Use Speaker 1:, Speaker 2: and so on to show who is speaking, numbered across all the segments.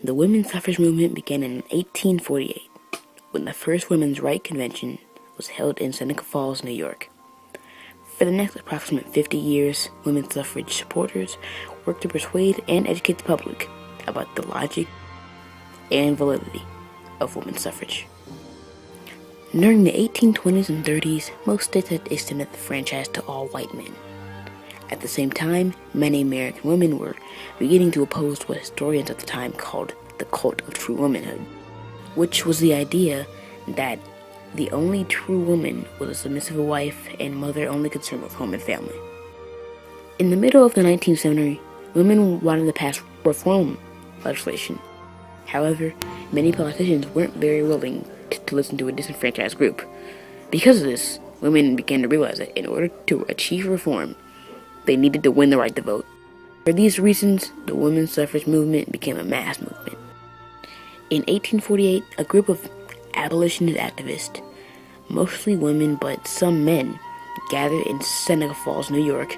Speaker 1: The women's suffrage movement began in 1848, when the first women's rights convention was held in Seneca Falls, New York. For the next approximate 50 years, women's suffrage supporters worked to persuade and educate the public about the logic and validity of women's suffrage. During the 1820s and 30s, most states had extended the franchise to all white men. At the same time, many American women were beginning to oppose what historians at the time called the cult of true womanhood, which was the idea that the only true woman was a submissive wife and mother only concerned with home and family. In the middle of the 19th century, women wanted to pass reform legislation. However, many politicians weren't very willing to listen to a disenfranchised group. Because of this, women began to realize that in order to achieve reform, they needed to win the right to vote. For these reasons, the women's suffrage movement became a mass movement. In 1848, a group of abolitionist activists, mostly women but some men, gathered in Seneca Falls, New York,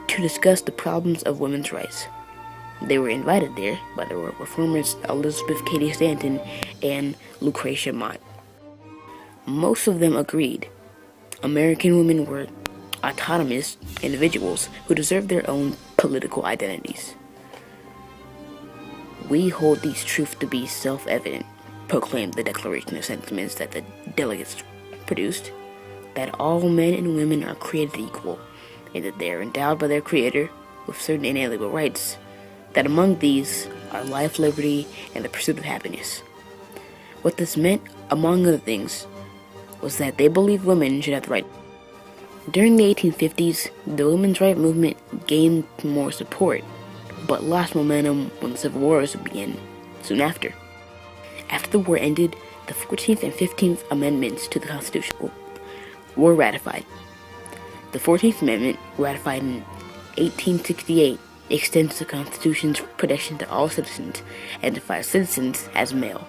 Speaker 1: to discuss the problems of women's rights. They were invited there by the reformers Elizabeth Cady Stanton and Lucretia Mott. Most of them agreed. American women were autonomous individuals who deserved their own political identities. "We hold these truths to be self-evident," proclaimed the Declaration of Sentiments that the delegates produced, "that all men and women are created equal, and that they are endowed by their Creator with certain inalienable rights, that among these are life, liberty, and the pursuit of happiness." What this meant, among other things, was that they believed women should have the right. During the 1850s, the women's rights movement gained more support, but lost momentum when the Civil Wars began soon after. After the war ended, the 14th and 15th Amendments to the Constitution were ratified. The 14th Amendment, ratified in 1868, extends the Constitution's protection to all citizens and defines citizens as male.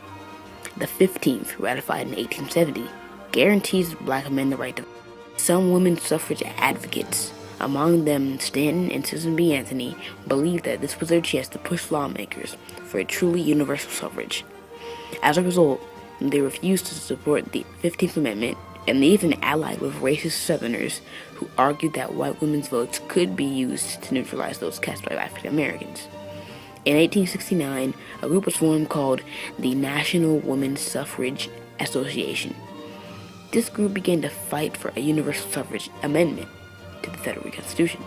Speaker 1: The 15th, ratified in 1870, guarantees black men the right to vote. Some women's suffrage advocates, among them Stanton and Susan B. Anthony, believed that this was their chance to push lawmakers for a truly universal suffrage. As a result, they refused to support the 15th Amendment, and they even allied with racist Southerners who argued that white women's votes could be used to neutralize those cast by African Americans. In 1869, a group was formed called the National Women's Suffrage Association. This group began to fight for a universal suffrage amendment to the federal Constitution.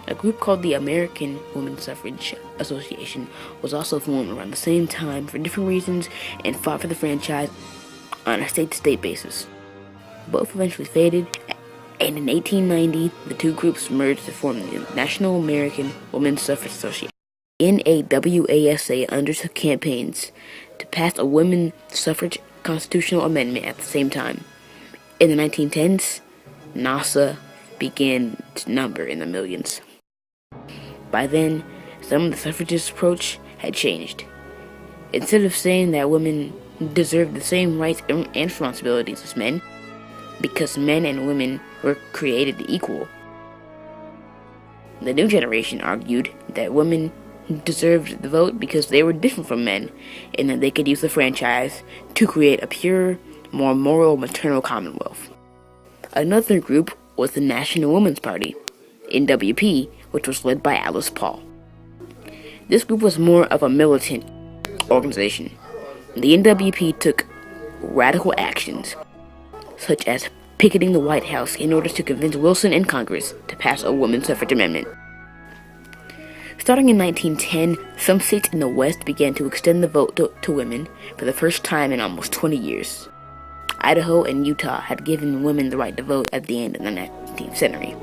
Speaker 1: A group called the American Women's Suffrage Association was also formed around the same time for different reasons and fought for the franchise on a state-to-state basis. Both eventually faded, and in 1890, the two groups merged to form the National American Women's Suffrage Association. NAWASA undertook campaigns to pass a women's suffrage constitutional amendment at the same time. In the 1910s, NASA began to number in the millions. By then, some of the suffragists' approach had changed. Instead of saying that women deserved the same rights and responsibilities as men, because men and women were created equal, the new generation argued that women deserved the vote because they were different from men, and that they could use the franchise to create a pure, more moral maternal commonwealth. Another group was the National Women's Party, NWP, which was led by Alice Paul. This group was more of a militant organization. The NWP took radical actions, such as picketing the White House in order to convince Wilson and Congress to pass a women's suffrage amendment. Starting in 1910, some states in the West began to extend the vote to women for the first time in almost 20 years. Idaho and Utah had given women the right to vote at the end of the 19th century.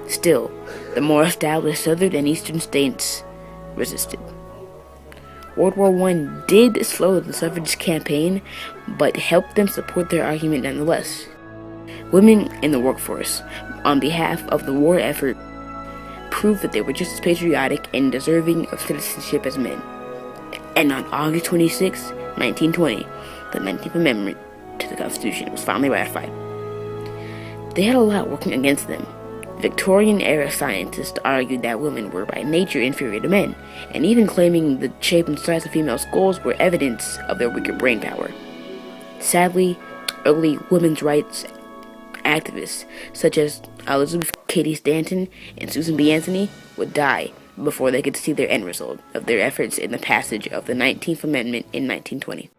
Speaker 1: Still, the more established southern and eastern states resisted. World War I did slow the suffrage campaign, but helped them support their argument nonetheless. Women in the workforce, on behalf of the war effort, proved that they were just as patriotic and deserving of citizenship as men. And on August 26, 1920, the 19th Amendment to the Constitution was finally ratified. They had a lot working against them. Victorian-era scientists argued that women were by nature inferior to men, and even claiming the shape and size of female skulls were evidence of their weaker brain power. Sadly, early women's rights activists such as Elizabeth Cady Stanton and Susan B. Anthony would die before they could see their end result of their efforts in the passage of the 19th Amendment in 1920.